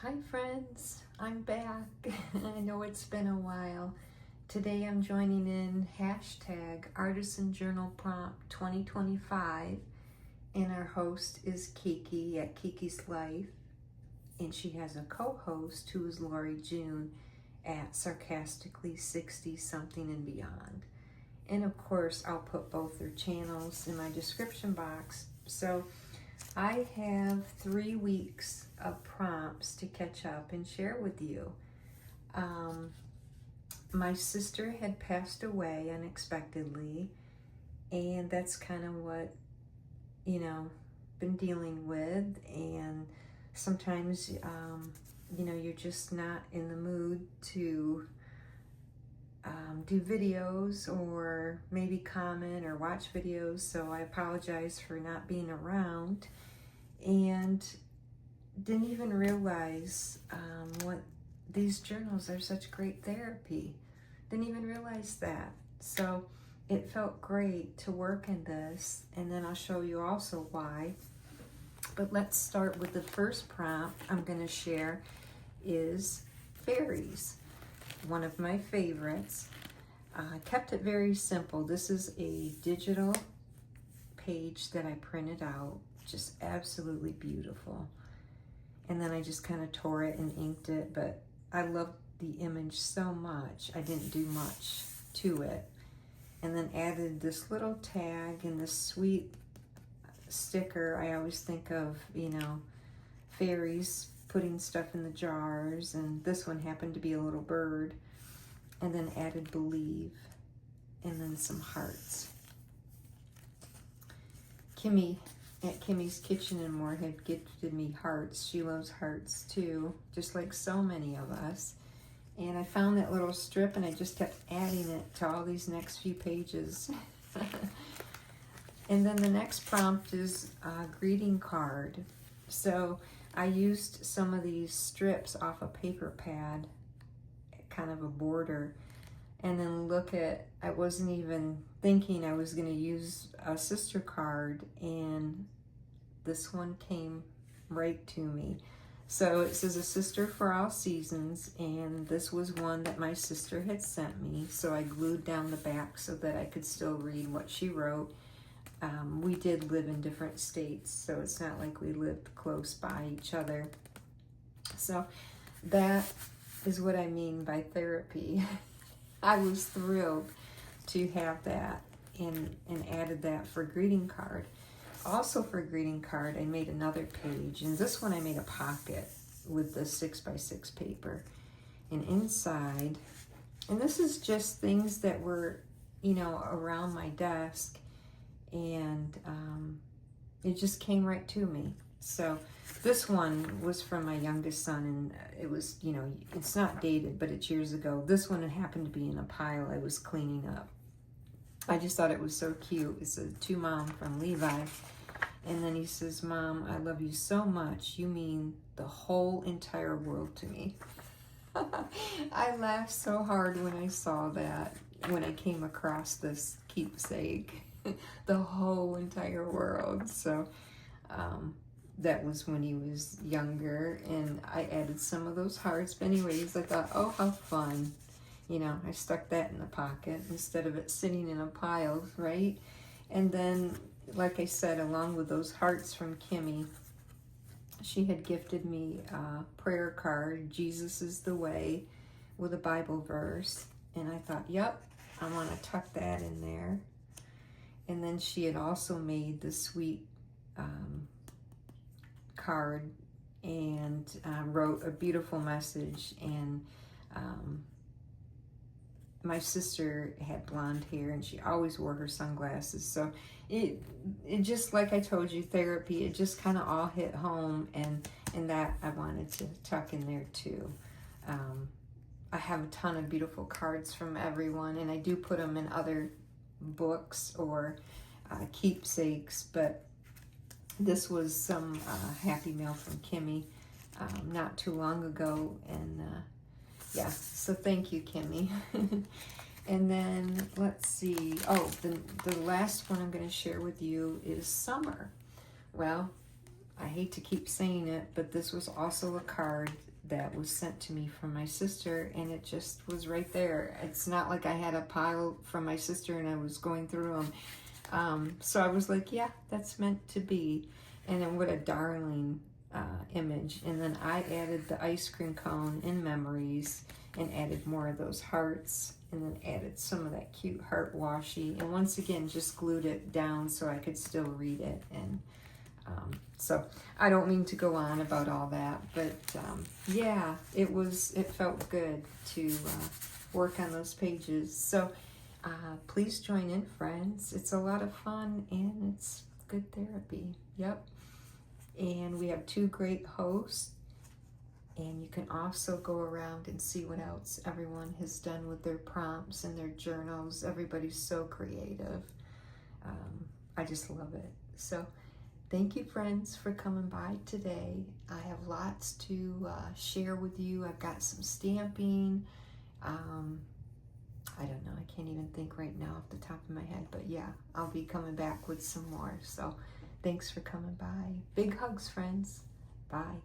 Hi friends, I'm back. I know it's been a while. Today I'm joining in hashtag Artisan Journal Prompt 2025, and our host is Kiki at Kiki's Life, and she has a co-host who is Lori June at Sarcastically 60 something and beyond. And of course I'll put both their channels in my description box. So I have 3 weeks of prompts to catch up and share with you. My sister had passed away unexpectedly, and that's kind of what, been dealing with. And sometimes, you're just not in the mood to do videos or maybe comment or watch videos, so I apologize for not being around, and didn't even realize what these journals are such great therapy. Didn't even realize that. So it felt great to work in this, and then I'll show you also why. But let's start with the first prompt I'm going to share is fairies. One of my favorites. I kept it very simple. This is a digital page that I printed out, just absolutely beautiful. And then I just kind of tore it and inked it, but I loved the image so much, I didn't do much to it. And then added this little tag and this sweet sticker. I always think of, fairies putting stuff in the jars, and this one happened to be a little bird. And then added believe, and then some hearts. Kimmy at Kimmy's Kitchen and More had gifted me hearts. She loves hearts too, just like so many of us. And I found that little strip, and I just kept adding it to all these next few pages. And then the next prompt is a greeting card. So I used some of these strips off a paper pad, kind of a border, and then I wasn't even thinking I was going to use a sister card, and this one came right to me. So it says a sister for all seasons, and this was one that my sister had sent me, so I glued down the back so that I could still read what she wrote. We did live in different states, so it's not like we lived close by each other. So that is what I mean by therapy. I was thrilled to have that and added that for greeting card. Also for greeting card, I made another page, and this one I made a pocket with the 6x6 paper. And inside, and this is just things that were, around my desk, and it just came right to me. So this one was from my youngest son, and it was, it's not dated, but it's years ago. This one happened to be in a pile I was cleaning up. I just thought it was so cute. It's a to Mom from Levi. And then he says, Mom, I love you so much. You mean the whole entire world to me. I laughed so hard when I saw that, when I came across this keepsake. The whole entire world. So that was when he was younger, and I added some of those hearts. But anyways, I thought, oh, how fun. I stuck that in the pocket instead of it sitting in a pile, right? And then, like I said, along with those hearts from Kimmy, she had gifted me a prayer card, Jesus is the way, with a Bible verse. And I thought, yep, I want to tuck that in there. And then she had also made the sweet card and wrote a beautiful message. And my sister had blonde hair, and she always wore her sunglasses. So it just, like I told you, therapy, it just kind of all hit home, and that I wanted to tuck in there too. I have a ton of beautiful cards from everyone, and I do put them in other books or keepsakes, but this was some happy mail from Kimmy not too long ago, and yeah, so thank you, Kimmy. And then let's see, the last one I'm going to share with you is summer. Well, I hate to keep saying it, but this was also a card that was sent to me from my sister, and it just was right there. It's not like I had a pile from my sister and I was going through them. So I was like, yeah, that's meant to be. And then what a darling image. And then I added the ice cream cone in memories and added more of those hearts, and then added some of that cute heart washi, and once again just glued it down so I could still read it. And so I don't mean to go on about all that, but yeah, it felt good to work on those pages. So please join in, friends. It's a lot of fun and it's good therapy. Yep. And we have 2 great hosts, and you can also go around and see what else everyone has done with their prompts and their journals. Everybody's so creative. I just love it. So thank you, friends, for coming by today. I have lots to share with you. I've got some stamping. I don't know. I can't even think right now off the top of my head. But yeah, I'll be coming back with some more. So thanks for coming by. Big hugs, friends. Bye.